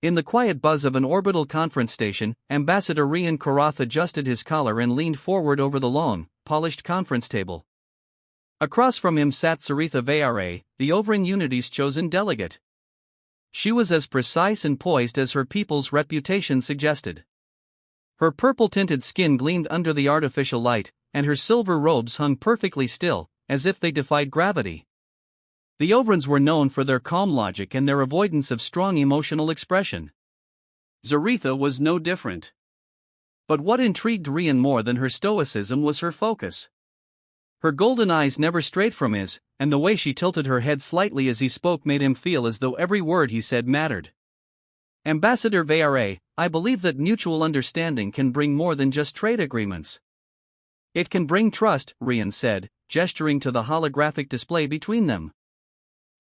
In the quiet buzz of an orbital conference station, Ambassador Rian Korath adjusted his collar and leaned forward over the long, polished conference table. Across from him sat Saritha Vare, the Overin Unity's chosen delegate. She was as precise and poised as her people's reputation suggested. Her purple-tinted skin gleamed under the artificial light, and her silver robes hung perfectly still, as if they defied gravity. The Overins were known for their calm logic and their avoidance of strong emotional expression. Zaretha was no different. But what intrigued Rian more than her stoicism was her focus. Her golden eyes never strayed from his, and the way she tilted her head slightly as he spoke made him feel as though every word he said mattered. Ambassador Vare, I believe that mutual understanding can bring more than just trade agreements. It can bring trust, Rian said, gesturing to the holographic display between them.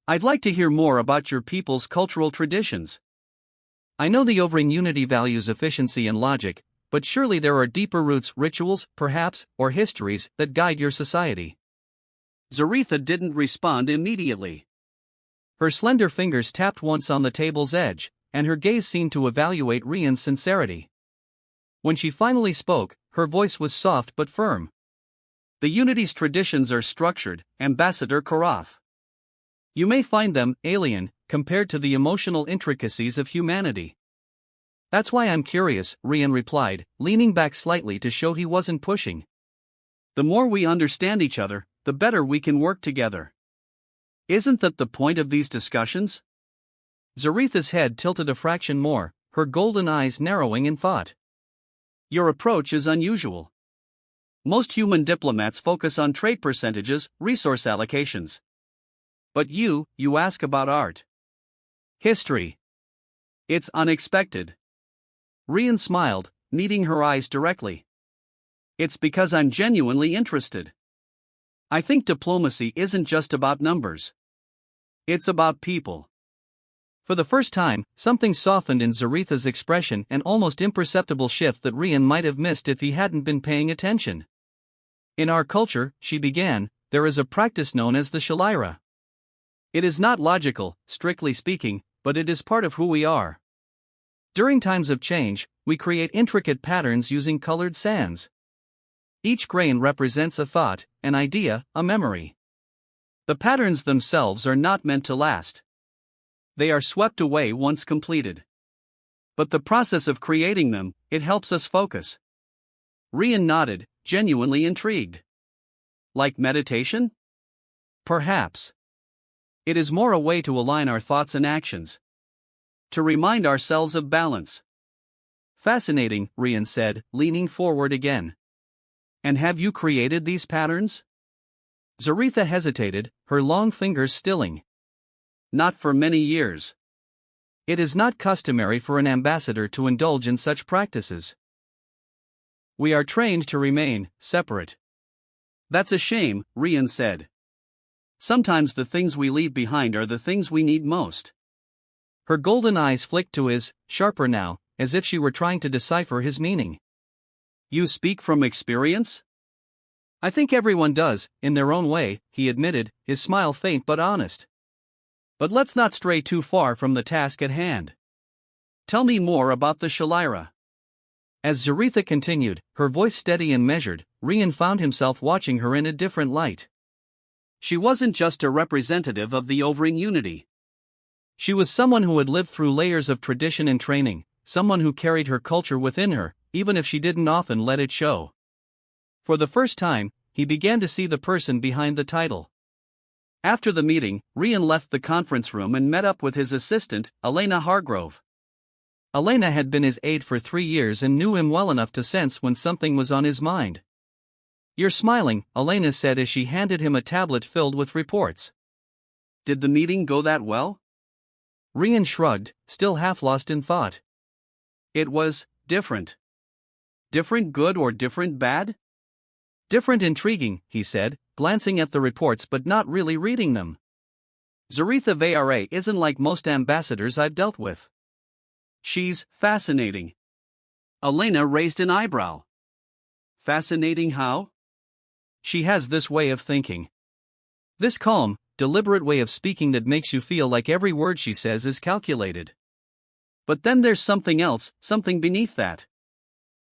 I'd like to hear more about your people's cultural traditions. I know the Overin Unity values efficiency and logic, but surely there are deeper roots, rituals, perhaps, or histories that guide your society. Zaretha didn't respond immediately. Her slender fingers tapped once on the table's edge, and her gaze seemed to evaluate Rian's sincerity. When she finally spoke, her voice was soft but firm. The Unity's traditions are structured, Ambassador Korath. You may find them alien compared to the emotional intricacies of humanity. That's why I'm curious, Rian replied, leaning back slightly to show he wasn't pushing. The more we understand each other, the better we can work together. Isn't that the point of these discussions? Zaretha's head tilted a fraction more, her golden eyes narrowing in thought. Your approach is unusual. Most human diplomats focus on trade percentages, resource allocations. But you ask about art. History. It's unexpected. Rian smiled, meeting her eyes directly. It's because I'm genuinely interested. I think diplomacy isn't just about numbers. It's about people. For the first time, something softened in Zaretha's expression, an almost imperceptible shift that Rian might have missed if he hadn't been paying attention. In our culture, she began, there is a practice known as the Shalira. It is not logical, strictly speaking, but it is part of who we are. During times of change, we create intricate patterns using colored sands. Each grain represents a thought, an idea, a memory. The patterns themselves are not meant to last. They are swept away once completed. But the process of creating them, it helps us focus. Rian nodded, genuinely intrigued. Like meditation? Perhaps. It is more a way to align our thoughts and actions. To remind ourselves of balance. Fascinating, Rian said, leaning forward again. And have you created these patterns? Zaretha hesitated, her long fingers stilling. Not for many years. It is not customary for an ambassador to indulge in such practices. We are trained to remain separate. That's a shame, Rian said. Sometimes the things we leave behind are the things we need most. Her golden eyes flicked to his, sharper now, as if she were trying to decipher his meaning. You speak from experience? I think everyone does, in their own way, he admitted, his smile faint but honest. But let's not stray too far from the task at hand. Tell me more about the Shalira. As Zaretha continued, her voice steady and measured, Rian found himself watching her in a different light. She wasn't just a representative of the Overin Unity. She was someone who had lived through layers of tradition and training, someone who carried her culture within her, even if she didn't often let it show. For the first time, he began to see the person behind the title. After the meeting, Rian left the conference room and met up with his assistant, Elena Hargrove. Elena had been his aide for 3 years and knew him well enough to sense when something was on his mind. You're smiling, Elena said as she handed him a tablet filled with reports. Did the meeting go that well? Rian shrugged, still half lost in thought. It was different. Different good or different bad? Different intriguing, he said, glancing at the reports but not really reading them. Zaretha Vare isn't like most ambassadors I've dealt with. She's fascinating. Elena raised an eyebrow. Fascinating how? She has this way of thinking. This calm, deliberate way of speaking that makes you feel like every word she says is calculated. But then there's something else, something beneath that.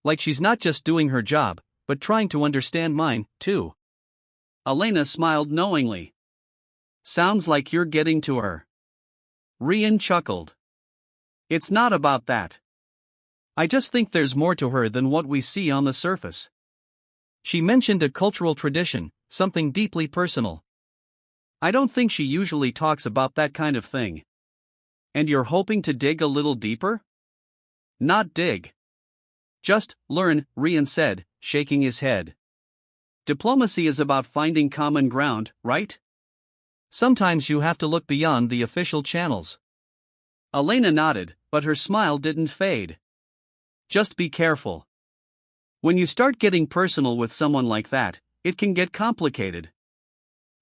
Like she's not just doing her job, but trying to understand mine, too. Elena smiled knowingly. Sounds like you're getting to her. Rian chuckled. It's not about that. I just think there's more to her than what we see on the surface. She mentioned a cultural tradition, something deeply personal. I don't think she usually talks about that kind of thing. And you're hoping to dig a little deeper? Not dig. Just learn, Rian said, shaking his head. Diplomacy is about finding common ground, right? Sometimes you have to look beyond the official channels. Elena nodded, but her smile didn't fade. Just be careful. When you start getting personal with someone like that, it can get complicated.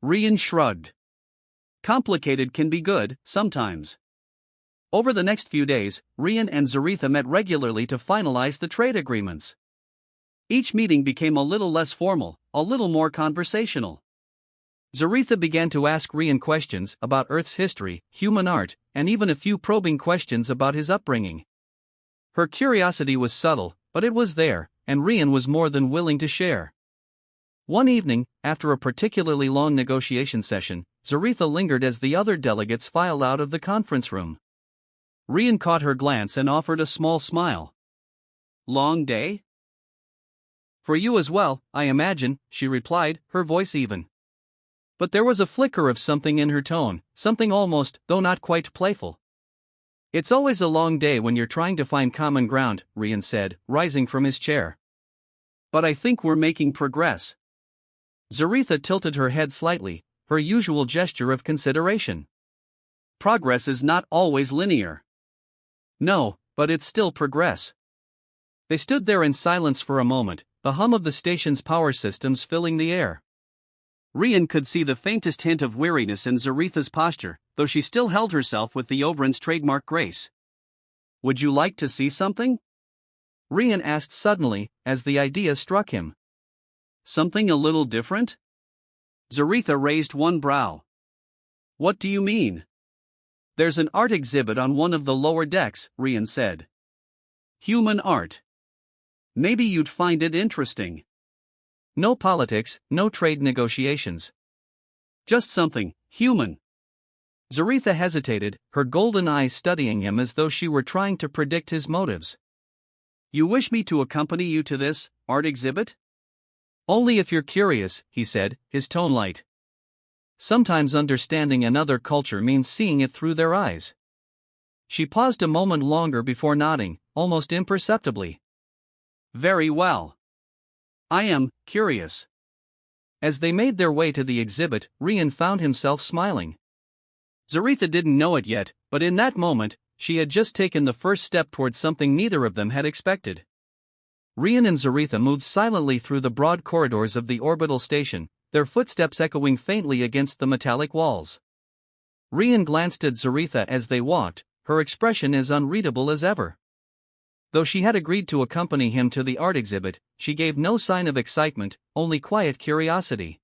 Rian shrugged. Complicated can be good, sometimes. Over the next few days, Rian and Zaretha met regularly to finalize the trade agreements. Each meeting became a little less formal, a little more conversational. Zaretha began to ask Rian questions about Earth's history, human art, and even a few probing questions about his upbringing. Her curiosity was subtle, but it was there, and Rian was more than willing to share. One evening, after a particularly long negotiation session, Zaretha lingered as the other delegates filed out of the conference room. Rian caught her glance and offered a small smile. Long day? For you as well, I imagine, she replied, her voice even. But there was a flicker of something in her tone, something almost, though not quite playful. It's always a long day when you're trying to find common ground, Rian said, rising from his chair. But I think we're making progress. Zaretha tilted her head slightly, her usual gesture of consideration. Progress is not always linear. No, but it's still progress. They stood there in silence for a moment, the hum of the station's power systems filling the air. Rian could see the faintest hint of weariness in Zaretha's posture, though she still held herself with the Overan's trademark grace. Would you like to see something? Rian asked suddenly, as the idea struck him. Something a little different? Zaretha raised one brow. What do you mean? There's an art exhibit on one of the lower decks, Rian said. Human art. Maybe you'd find it interesting. No politics, no trade negotiations. Just something human. Zaretha hesitated, her golden eyes studying him as though she were trying to predict his motives. You wish me to accompany you to this art exhibit? Only if you're curious, he said, his tone light. Sometimes understanding another culture means seeing it through their eyes. She paused a moment longer before nodding, almost imperceptibly. Very well. I am curious. As they made their way to the exhibit, Rian found himself smiling. Zaretha didn't know it yet, but in that moment, she had just taken the first step towards something neither of them had expected. Rian and Zaretha moved silently through the broad corridors of the orbital station, their footsteps echoing faintly against the metallic walls. Rian glanced at Zaretha as they walked, her expression as unreadable as ever. Though she had agreed to accompany him to the art exhibit, she gave no sign of excitement, only quiet curiosity.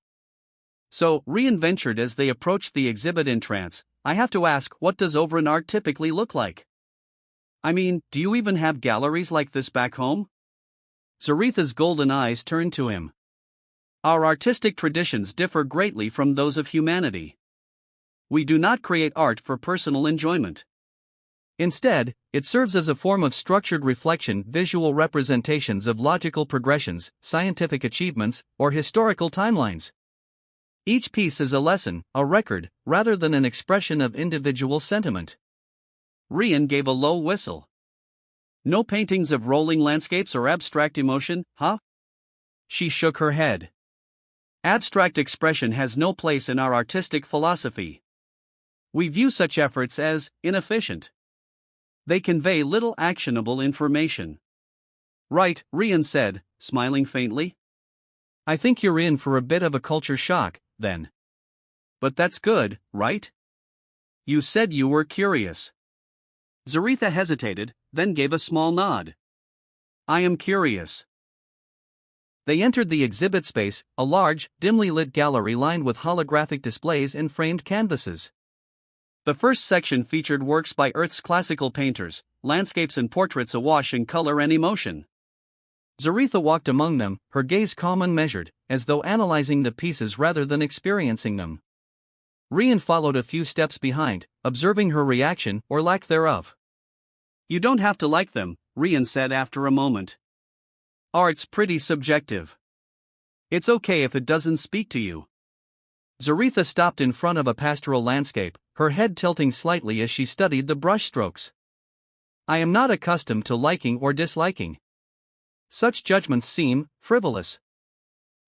So, Rian ventured as they approached the exhibit entrance, I have to ask, what does Overan art typically look like? I mean, do you even have galleries like this back home? Zaretha's golden eyes turned to him. Our artistic traditions differ greatly from those of humanity. We do not create art for personal enjoyment. Instead, it serves as a form of structured reflection, visual representations of logical progressions, scientific achievements, or historical timelines. Each piece is a lesson, a record, rather than an expression of individual sentiment. Rian gave a low whistle. No paintings of rolling landscapes or abstract emotion, huh? She shook her head. Abstract expression has no place in our artistic philosophy. We view such efforts as inefficient. They convey little actionable information. Right, Rian said, smiling faintly. I think you're in for a bit of a culture shock, then. But that's good, right? You said you were curious. Zaretha hesitated, then gave a small nod. I am curious. They entered the exhibit space, a large, dimly lit gallery lined with holographic displays and framed canvases. The first section featured works by Earth's classical painters, landscapes and portraits awash in color and emotion. Zaretha walked among them, her gaze calm and measured, as though analyzing the pieces rather than experiencing them. Rian followed a few steps behind, observing her reaction or lack thereof. You don't have to like them, Rian said after a moment. Art's pretty subjective. It's okay if it doesn't speak to you. Zaretha stopped in front of a pastoral landscape, her head tilting slightly as she studied the brushstrokes. I am not accustomed to liking or disliking. Such judgments seem frivolous.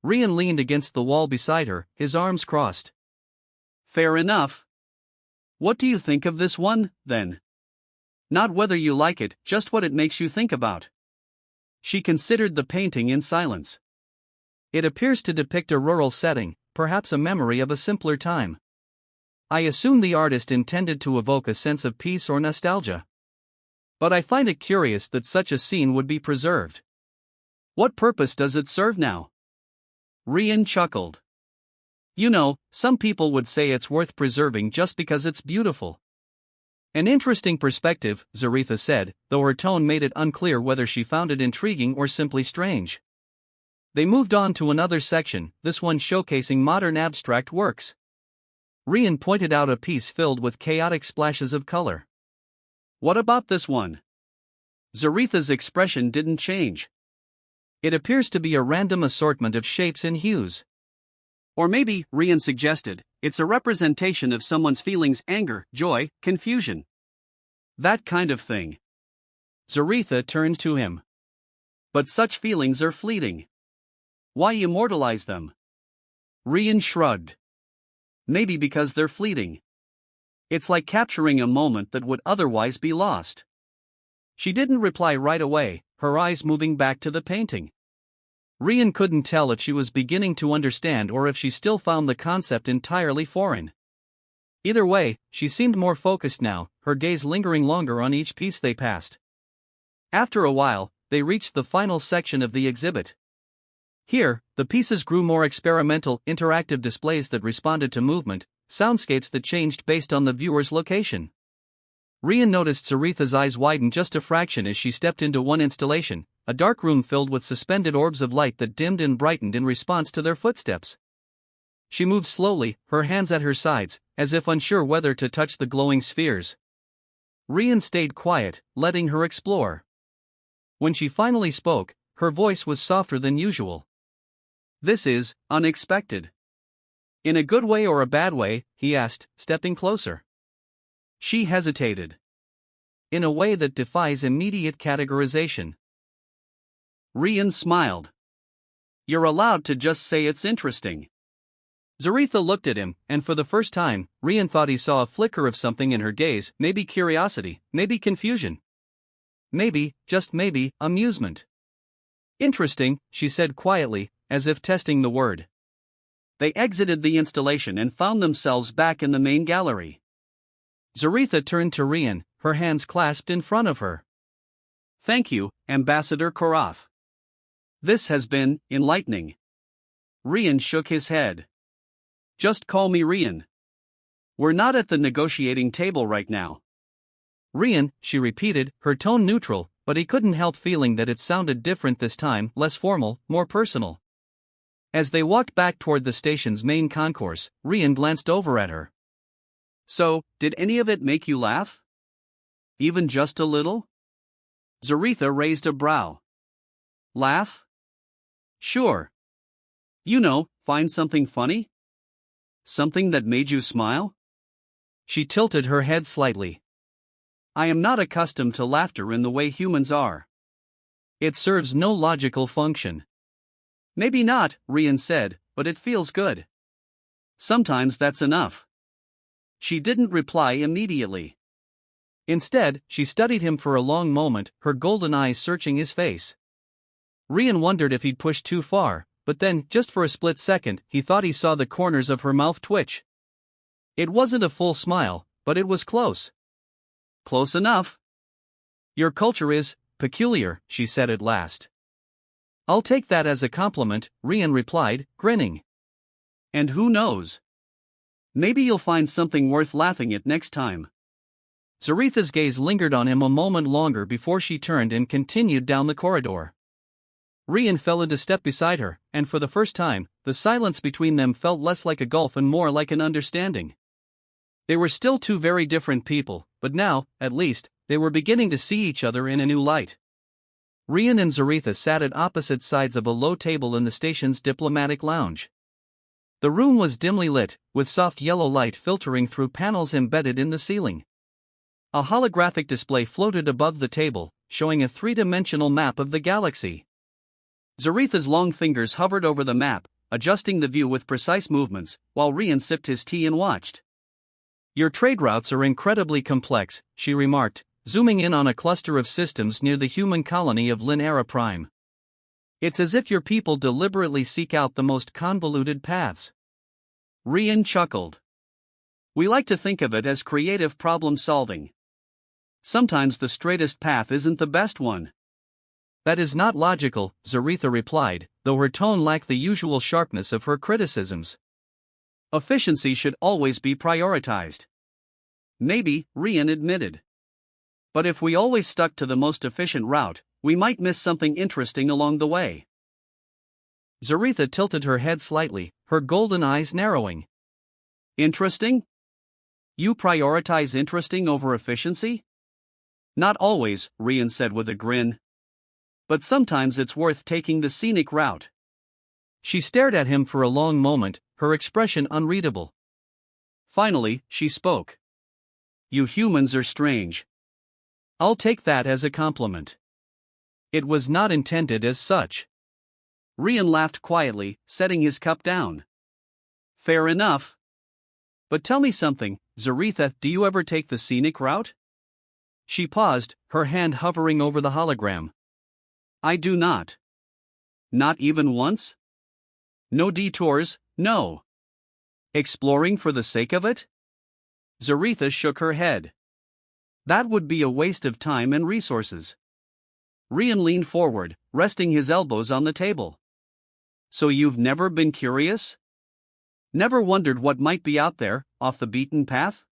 Rian leaned against the wall beside her, his arms crossed. Fair enough. What do you think of this one, then? Not whether you like it, just what it makes you think about. She considered the painting in silence. It appears to depict a rural setting, perhaps a memory of a simpler time. I assume the artist intended to evoke a sense of peace or nostalgia. But I find it curious that such a scene would be preserved. What purpose does it serve now? Rian chuckled. You know, some people would say it's worth preserving just because it's beautiful. An interesting perspective, Zaretha said, though her tone made it unclear whether she found it intriguing or simply strange. They moved on to another section, this one showcasing modern abstract works. Rian pointed out a piece filled with chaotic splashes of color. What about this one? Zaretha's expression didn't change. It appears to be a random assortment of shapes and hues. Or maybe, Rian suggested, it's a representation of someone's feelings: anger, joy, confusion. That kind of thing. Zaretha turned to him. But such feelings are fleeting. Why immortalize them? Rian shrugged. Maybe because they're fleeting. It's like capturing a moment that would otherwise be lost. She didn't reply right away, her eyes moving back to the painting. Rian couldn't tell if she was beginning to understand or if she still found the concept entirely foreign. Either way, she seemed more focused now, her gaze lingering longer on each piece they passed. After a while, they reached the final section of the exhibit. Here, the pieces grew more experimental, interactive displays that responded to movement, soundscapes that changed based on the viewer's location. Rian noticed Zaretha's eyes widen just a fraction as she stepped into one installation, a dark room filled with suspended orbs of light that dimmed and brightened in response to their footsteps. She moved slowly, her hands at her sides, as if unsure whether to touch the glowing spheres. Rian stayed quiet, letting her explore. When she finally spoke, her voice was softer than usual. This is unexpected. In a good way or a bad way? He asked, stepping closer. She hesitated. In a way that defies immediate categorization. Rian smiled. You're allowed to just say it's interesting. Zaretha looked at him, and for the first time, Rian thought he saw a flicker of something in her gaze, maybe curiosity, maybe confusion. Maybe, just maybe, amusement. Interesting, she said quietly, as if testing the word. They exited the installation and found themselves back in the main gallery. Zaretha turned to Rian, her hands clasped in front of her. Thank you, Ambassador Korath. This has been enlightening. Rian shook his head. Just call me Rian. We're not at the negotiating table right now. Rian, she repeated, her tone neutral, but he couldn't help feeling that it sounded different this time, less formal, more personal. As they walked back toward the station's main concourse, Rian glanced over at her. So, did any of it make you laugh? Even just a little? Zaretha raised a brow. Laugh? Sure. You know, find something funny? Something that made you smile? She tilted her head slightly. I am not accustomed to laughter in the way humans are. It serves no logical function. Maybe not, Rian said, but it feels good. Sometimes that's enough. She didn't reply immediately. Instead, she studied him for a long moment, her golden eyes searching his face. Rian wondered if he'd pushed too far, but then, just for a split second, he thought he saw the corners of her mouth twitch. It wasn't a full smile, but it was close. Close enough. Your culture is peculiar, she said at last. I'll take that as a compliment, Rian replied, grinning. And who knows? Maybe you'll find something worth laughing at next time. Zaretha's gaze lingered on him a moment longer before she turned and continued down the corridor. Rian fell into step beside her, and for the first time, the silence between them felt less like a gulf and more like an understanding. They were still two very different people, but now, at least, they were beginning to see each other in a new light. Rian and Zaretha sat at opposite sides of a low table in the station's diplomatic lounge. The room was dimly lit, with soft yellow light filtering through panels embedded in the ceiling. A holographic display floated above the table, showing a three-dimensional map of the galaxy. Zaretha's long fingers hovered over the map, adjusting the view with precise movements, while Rian sipped his tea and watched. "Your trade routes are incredibly complex," she remarked, zooming in on a cluster of systems near the human colony of Linera Prime. "It's as if your people deliberately seek out the most convoluted paths." Rian chuckled. "We like to think of it as creative problem-solving. Sometimes the straightest path isn't the best one." "That is not logical," Zaretha replied, though her tone lacked the usual sharpness of her criticisms. "Efficiency should always be prioritized." "Maybe," Rian admitted. "But if we always stuck to the most efficient route, we might miss something interesting along the way." Zaretha tilted her head slightly, her golden eyes narrowing. "Interesting? You prioritize interesting over efficiency?" "Not always," Rian said with a grin. "But sometimes it's worth taking the scenic route." She stared at him for a long moment, her expression unreadable. Finally, she spoke. "You humans are strange." "I'll take that as a compliment." "It was not intended as such." Rian laughed quietly, setting his cup down. "Fair enough. But tell me something, Zaretha, do you ever take the scenic route?" She paused, her hand hovering over the hologram. "I do not." "Not even once?" "No detours, no." "Exploring for the sake of it?" Zaretha shook her head. "That would be a waste of time and resources." Rian leaned forward, resting his elbows on the table. "So you've never been curious? Never wondered what might be out there, off the beaten path?"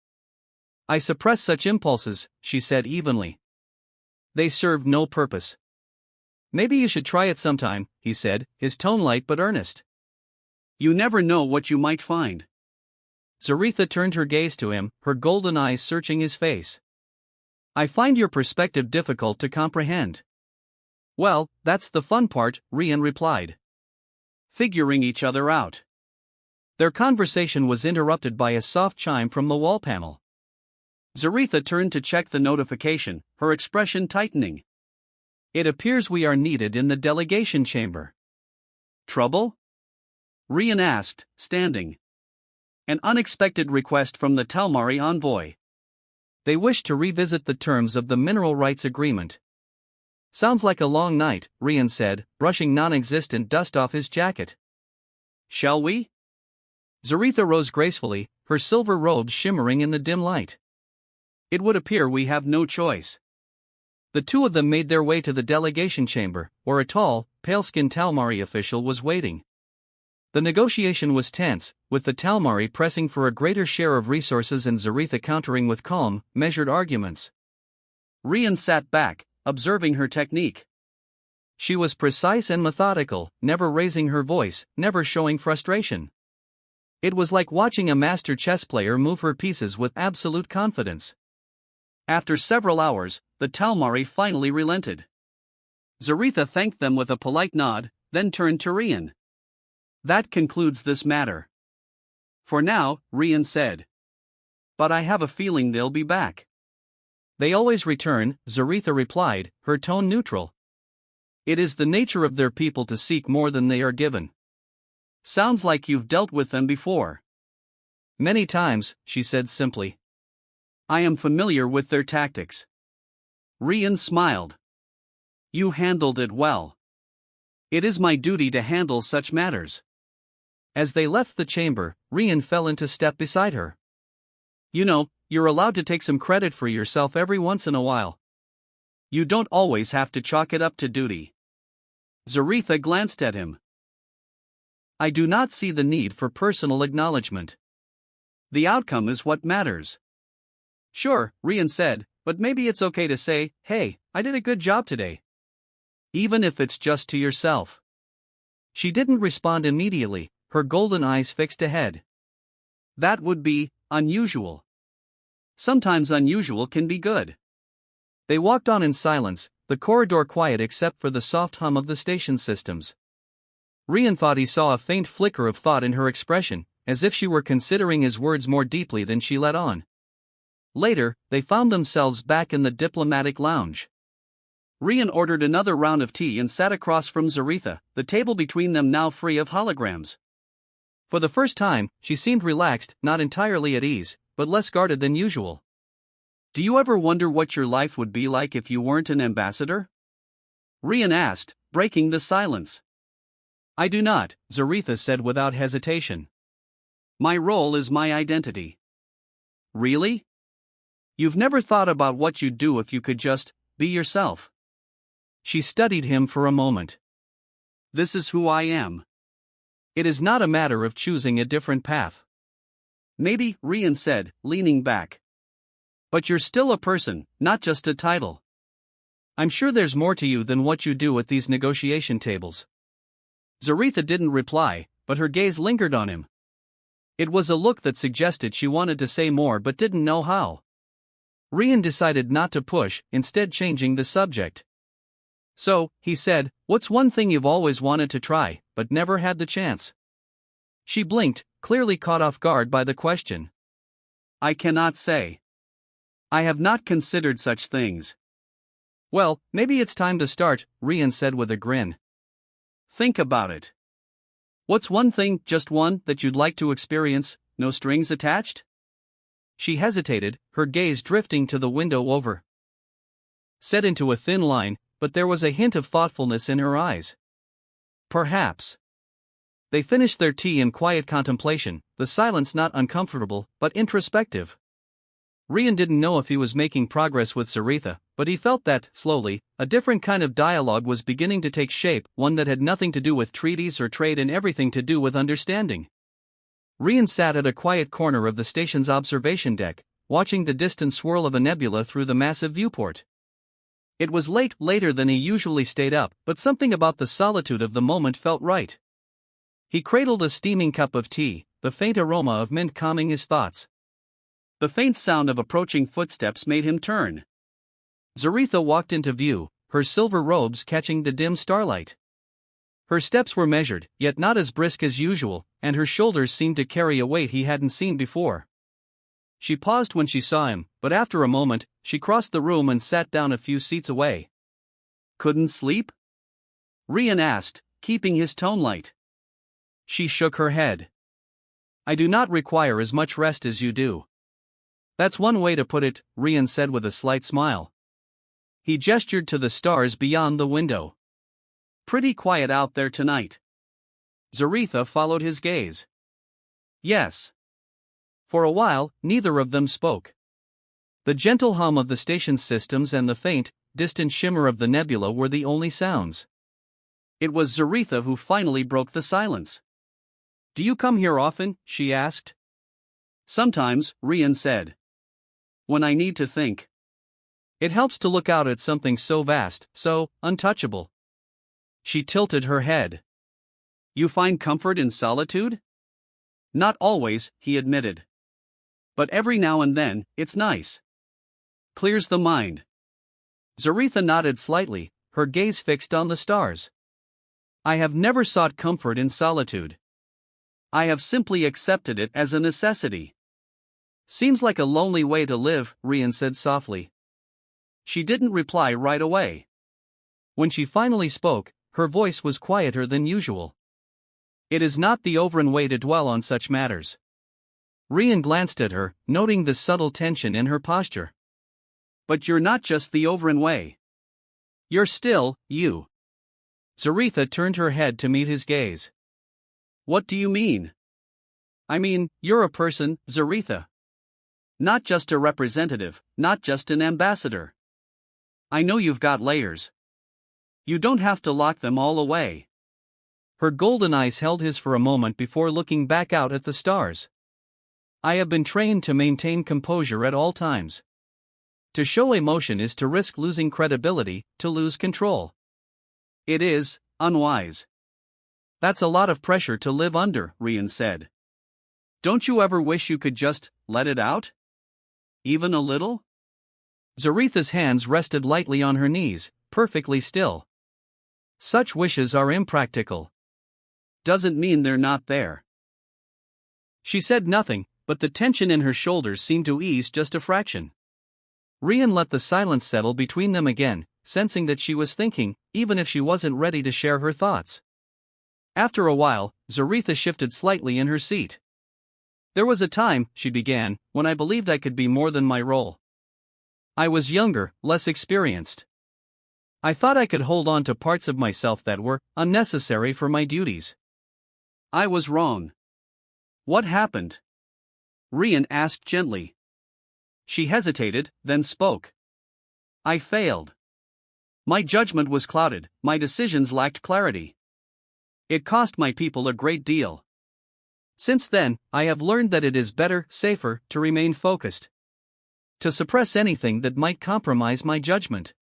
"I suppress such impulses," she said evenly. "They serve no purpose." "Maybe you should try it sometime," he said, his tone light but earnest. "You never know what you might find." Zaretha turned her gaze to him, her golden eyes searching his face. "I find your perspective difficult to comprehend." "Well, that's the fun part," Rian replied. "Figuring each other out." Their conversation was interrupted by a soft chime from the wall panel. Zaretha turned to check the notification, her expression tightening. "It appears we are needed in the delegation chamber." "Trouble?" Rian asked, standing. "An unexpected request from the Talmari envoy." "They wish to revisit the terms of the mineral rights agreement." "Sounds like a long night," Rian said, brushing non-existent dust off his jacket. "Shall we?" Zaretha rose gracefully, her silver robes shimmering in the dim light. "It would appear we have no choice." The two of them made their way to the delegation chamber, where a tall, pale-skinned Talmari official was waiting. The negotiation was tense, with the Talmari pressing for a greater share of resources and Zaretha countering with calm, measured arguments. Rian sat back, observing her technique. She was precise and methodical, never raising her voice, never showing frustration. It was like watching a master chess player move her pieces with absolute confidence. After several hours, the Talmari finally relented. Zaretha thanked them with a polite nod, then turned to Rian. "That concludes this matter." "For now," Rian said. "But I have a feeling they'll be back." "They always return," Zaretha replied, her tone neutral. "It is the nature of their people to seek more than they are given." "Sounds like you've dealt with them before." "Many times," she said simply. "I am familiar with their tactics." Rian smiled. "You handled it well." "It is my duty to handle such matters." As they left the chamber, Rian fell into step beside her. "You know, you're allowed to take some credit for yourself every once in a while. You don't always have to chalk it up to duty." Zaretha glanced at him. "I do not see the need for personal acknowledgement." The outcome is what matters. Sure, Rian said, but maybe it's okay to say, hey, I did a good job today. Even if it's just to yourself. She didn't respond immediately, her golden eyes fixed ahead. That would be unusual. Sometimes unusual can be good. They walked on in silence, the corridor quiet except for the soft hum of the station systems. Rian thought he saw a faint flicker of thought in her expression, as if she were considering his words more deeply than she let on. Later, they found themselves back in the diplomatic lounge. Rian ordered another round of tea and sat across from Zaretha, the table between them now free of holograms. For the first time, she seemed relaxed, not entirely at ease, but less guarded than usual. Do you ever wonder what your life would be like if you weren't an ambassador? Rian asked, breaking the silence. I do not, Zaretha said without hesitation. My role is my identity. Really? You've never thought about what you'd do if you could just be yourself? She studied him for a moment. This is who I am. It is not a matter of choosing a different path. Maybe, Rian said, leaning back. But you're still a person, not just a title. I'm sure there's more to you than what you do at these negotiation tables. Zaretha didn't reply, but her gaze lingered on him. It was a look that suggested she wanted to say more but didn't know how. Rian decided not to push, instead changing the subject. So, he said, what's one thing you've always wanted to try, but never had the chance? She blinked, clearly caught off guard by the question. I cannot say. I have not considered such things. Well, maybe it's time to start, Rian said with a grin. Think about it. What's one thing, just one, that you'd like to experience, no strings attached? She hesitated, her gaze drifting to the window over. Set into a thin line, but there was a hint of thoughtfulness in her eyes. Perhaps. They finished their tea in quiet contemplation, the silence not uncomfortable, but introspective. Rian didn't know if he was making progress with Zaretha, but he felt that, slowly, a different kind of dialogue was beginning to take shape, one that had nothing to do with treaties or trade and everything to do with understanding. Rian sat at a quiet corner of the station's observation deck, watching the distant swirl of a nebula through the massive viewport. It was later than he usually stayed up, but something about the solitude of the moment felt right. He cradled a steaming cup of tea, the faint aroma of mint calming his thoughts. The faint sound of approaching footsteps made him turn. Zaretha walked into view, her silver robes catching the dim starlight. Her steps were measured, yet not as brisk as usual, and her shoulders seemed to carry a weight he hadn't seen before. She paused when she saw him, but after a moment, she crossed the room and sat down a few seats away. Couldn't sleep? Rian asked, keeping his tone light. She shook her head. I do not require as much rest as you do. That's one way to put it, Rian said with a slight smile. He gestured to the stars beyond the window. Pretty quiet out there tonight. Zaretha followed his gaze. Yes. For a while, neither of them spoke. The gentle hum of the station's systems and the faint, distant shimmer of the nebula were the only sounds. It was Zaretha who finally broke the silence. Do you come here often? She asked. Sometimes, Rian said. When I need to think. It helps to look out at something so vast, so untouchable. She tilted her head. You find comfort in solitude? Not always, he admitted. But every now and then, it's nice. Clears the mind. Zaretha nodded slightly, her gaze fixed on the stars. I have never sought comfort in solitude. I have simply accepted it as a necessity. Seems like a lonely way to live, Rian said softly. She didn't reply right away. When she finally spoke, her voice was quieter than usual. It is not the Overin way to dwell on such matters. Rian glanced at her, noting the subtle tension in her posture. But you're not just the Overin way. You're still, you. Zaretha turned her head to meet his gaze. What do you mean? I mean, you're a person, Zaretha. Not just a representative, not just an ambassador. I know you've got layers. You don't have to lock them all away. Her golden eyes held his for a moment before looking back out at the stars. I have been trained to maintain composure at all times. To show emotion is to risk losing credibility, to lose control. It is unwise. That's a lot of pressure to live under, Rian said. Don't you ever wish you could just let it out? Even a little? Zaretha's hands rested lightly on her knees, perfectly still. Such wishes are impractical. Doesn't mean they're not there. She said nothing, but the tension in her shoulders seemed to ease just a fraction. Rian let the silence settle between them again, sensing that she was thinking, even if she wasn't ready to share her thoughts. After a while, Zaretha shifted slightly in her seat. There was a time, she began, when I believed I could be more than my role. I was younger, less experienced. I thought I could hold on to parts of myself that were unnecessary for my duties. I was wrong. What happened? Rian asked gently. She hesitated, then spoke. I failed. My judgment was clouded, my decisions lacked clarity. It cost my people a great deal. Since then, I have learned that it is better, safer, to remain focused. To suppress anything that might compromise my judgment.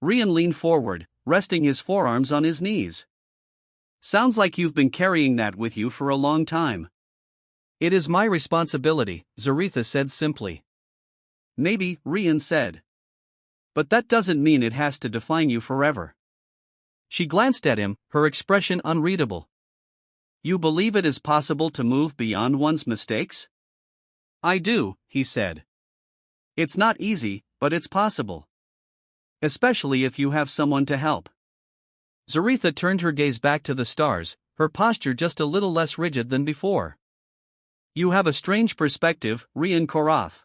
Rian leaned forward, resting his forearms on his knees. Sounds like you've been carrying that with you for a long time. It is my responsibility, Zaretha said simply. Maybe, Rian said. But that doesn't mean it has to define you forever. She glanced at him, her expression unreadable. You believe it is possible to move beyond one's mistakes? I do, he said. It's not easy, but it's possible. Especially if you have someone to help. Zaretha turned her gaze back to the stars, her posture just a little less rigid than before. You have a strange perspective, Rian Korath.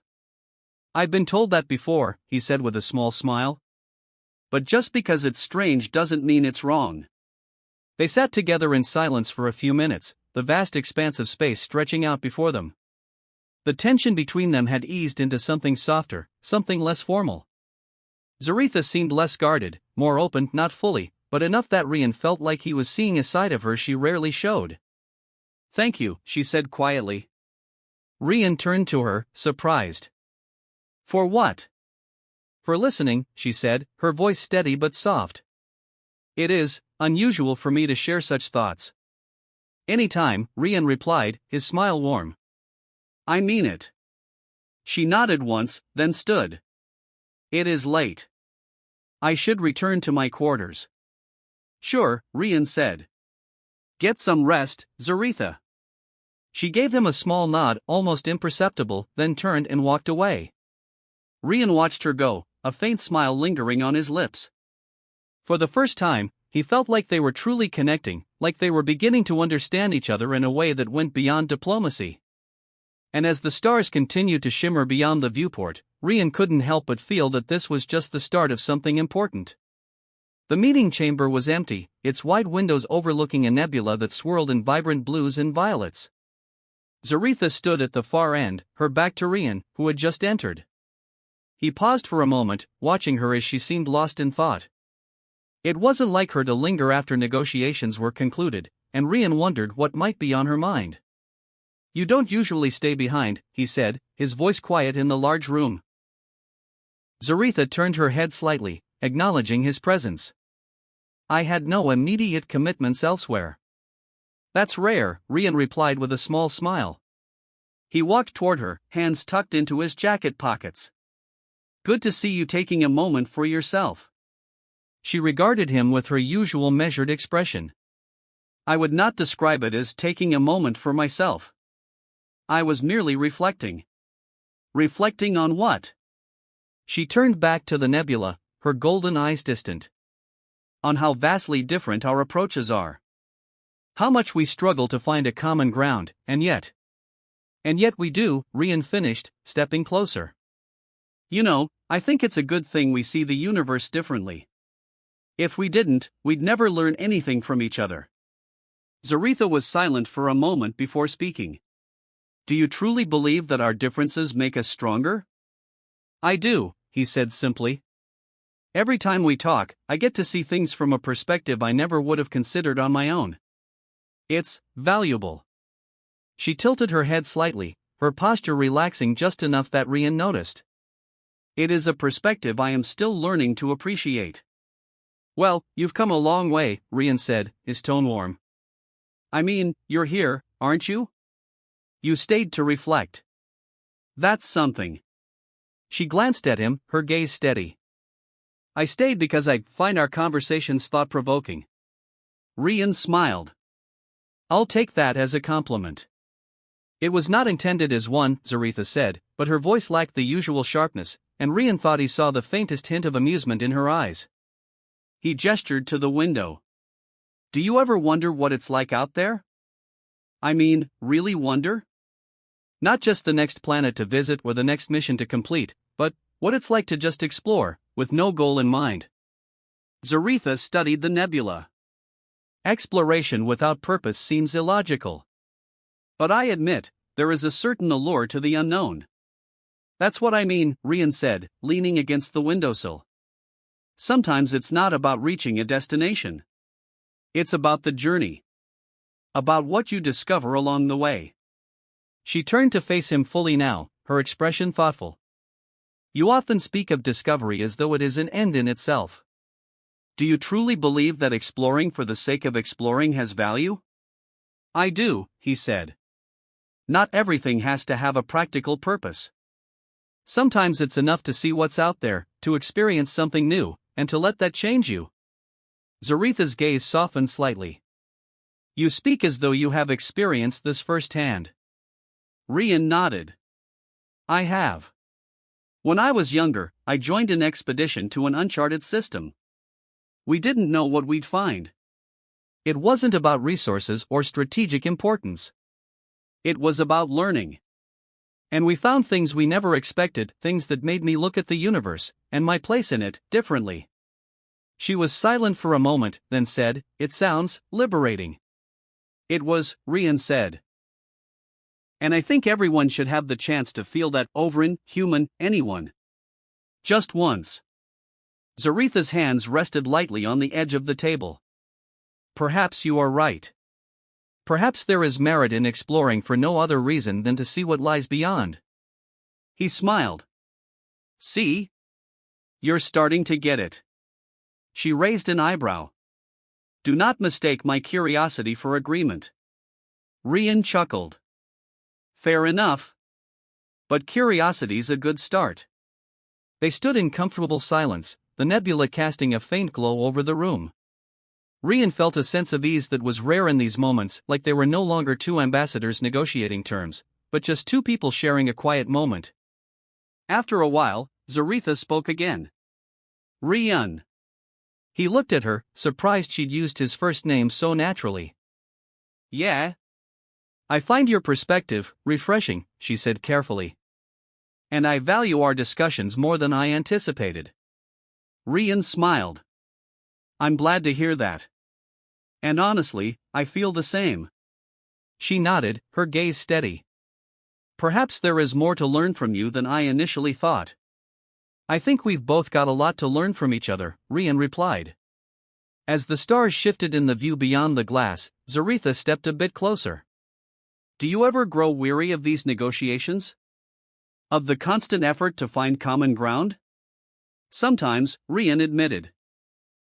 I've been told that before, he said with a small smile. But just because it's strange doesn't mean it's wrong. They sat together in silence for a few minutes, the vast expanse of space stretching out before them. The tension between them had eased into something softer, something less formal. Zaretha seemed less guarded, more open, not fully, but enough that Rian felt like he was seeing a side of her she rarely showed. Thank you, she said quietly. Rian turned to her, surprised. For what? For listening, she said, her voice steady but soft. It is unusual for me to share such thoughts. Any time, Rian replied, his smile warm. I mean it. She nodded once, then stood. It is late. I should return to my quarters. Sure, Rian said. Get some rest, Zaretha. She gave him a small nod, almost imperceptible, then turned and walked away. Rian watched her go, a faint smile lingering on his lips. For the first time, he felt like they were truly connecting, like they were beginning to understand each other in a way that went beyond diplomacy. And as the stars continued to shimmer beyond the viewport, Rian couldn't help but feel that this was just the start of something important. The meeting chamber was empty, its wide windows overlooking a nebula that swirled in vibrant blues and violets. Zaretha stood at the far end, her back to Rian, who had just entered. He paused for a moment, watching her as she seemed lost in thought. It wasn't like her to linger after negotiations were concluded, and Rian wondered what might be on her mind. You don't usually stay behind, he said, his voice quiet in the large room. Zaretha turned her head slightly, acknowledging his presence. I had no immediate commitments elsewhere. That's rare, Rian replied with a small smile. He walked toward her, hands tucked into his jacket pockets. Good to see you taking a moment for yourself. She regarded him with her usual measured expression. I would not describe it as taking a moment for myself. I was merely reflecting. Reflecting on what? She turned back to the nebula, her golden eyes distant. On how vastly different our approaches are. How much we struggle to find a common ground, and yet we do, Rian finished, stepping closer. You know, I think it's a good thing we see the universe differently. If we didn't, we'd never learn anything from each other. Zaretha was silent for a moment before speaking. Do you truly believe that our differences make us stronger? I do, he said simply. Every time we talk, I get to see things from a perspective I never would have considered on my own. It's valuable. She tilted her head slightly, her posture relaxing just enough that Rian noticed. It is a perspective I am still learning to appreciate. Well, you've come a long way, Rian said, his tone warm. I mean, you're here, aren't you? You stayed to reflect. That's something. She glanced at him, her gaze steady. I stayed because I find our conversations thought-provoking. Rian smiled. I'll take that as a compliment. It was not intended as one, Zaretha said, but her voice lacked the usual sharpness, and Rian thought he saw the faintest hint of amusement in her eyes. He gestured to the window. Do you ever wonder what it's like out there? I mean, really wonder? Not just the next planet to visit or the next mission to complete, but what it's like to just explore, with no goal in mind. Zaretha studied the nebula. Exploration without purpose seems illogical. But I admit, there is a certain allure to the unknown. That's what I mean, Rian said, leaning against the windowsill. Sometimes it's not about reaching a destination. It's about the journey. About what you discover along the way. She turned to face him fully now, her expression thoughtful. You often speak of discovery as though it is an end in itself. Do you truly believe that exploring for the sake of exploring has value? I do, he said. Not everything has to have a practical purpose. Sometimes it's enough to see what's out there, to experience something new, and to let that change you. Zaretha's gaze softened slightly. You speak as though you have experienced this firsthand. Rian nodded. I have. When I was younger, I joined an expedition to an uncharted system. We didn't know what we'd find. It wasn't about resources or strategic importance. It was about learning. And we found things we never expected, things that made me look at the universe, and my place in it, differently. She was silent for a moment, then said, It sounds liberating. It was, Rian said. And I think everyone should have the chance to feel that human, anyone. Just once. Zaretha's hands rested lightly on the edge of the table. Perhaps you are right. Perhaps there is merit in exploring for no other reason than to see what lies beyond. He smiled. See? You're starting to get it. She raised an eyebrow. Do not mistake my curiosity for agreement. Rian chuckled. Fair enough. But curiosity's a good start. They stood in comfortable silence, the nebula casting a faint glow over the room. Rian felt a sense of ease that was rare in these moments, like they were no longer two ambassadors negotiating terms, but just two people sharing a quiet moment. After a while, Zaretha spoke again. Rian. He looked at her, surprised she'd used his first name so naturally. Yeah? I find your perspective refreshing, she said carefully. And I value our discussions more than I anticipated. Rian smiled. I'm glad to hear that. And honestly, I feel the same. She nodded, her gaze steady. Perhaps there is more to learn from you than I initially thought. I think we've both got a lot to learn from each other, Rian replied. As the stars shifted in the view beyond the glass, Zaretha stepped a bit closer. Do you ever grow weary of these negotiations? Of the constant effort to find common ground? Sometimes, Rian admitted.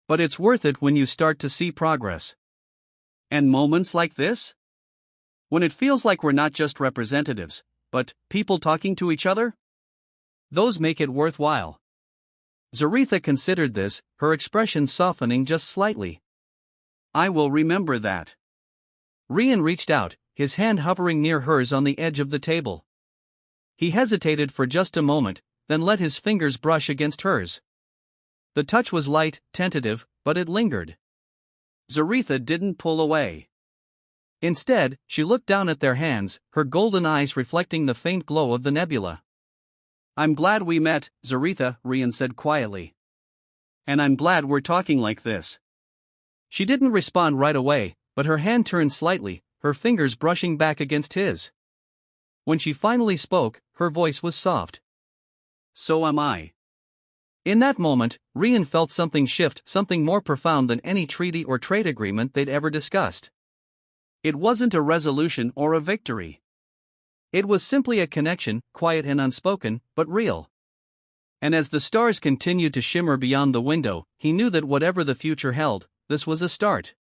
But it's worth it when you start to see progress. And moments like this? When it feels like we're not just representatives, but people talking to each other? Those make it worthwhile. Zaretha considered this, her expression softening just slightly. I will remember that. Rian reached out, his hand hovering near hers on the edge of the table. He hesitated for just a moment, then let his fingers brush against hers. The touch was light, tentative, but it lingered. Zaretha didn't pull away. Instead, she looked down at their hands, her golden eyes reflecting the faint glow of the nebula. I'm glad we met, Zaretha, Rian said quietly. And I'm glad we're talking like this. She didn't respond right away, but her hand turned slightly, her fingers brushing back against his. When she finally spoke, her voice was soft. So am I. In that moment, Rian felt something shift, something more profound than any treaty or trade agreement they'd ever discussed. It wasn't a resolution or a victory. It was simply a connection, quiet and unspoken, but real. And as the stars continued to shimmer beyond the window, he knew that whatever the future held, this was a start.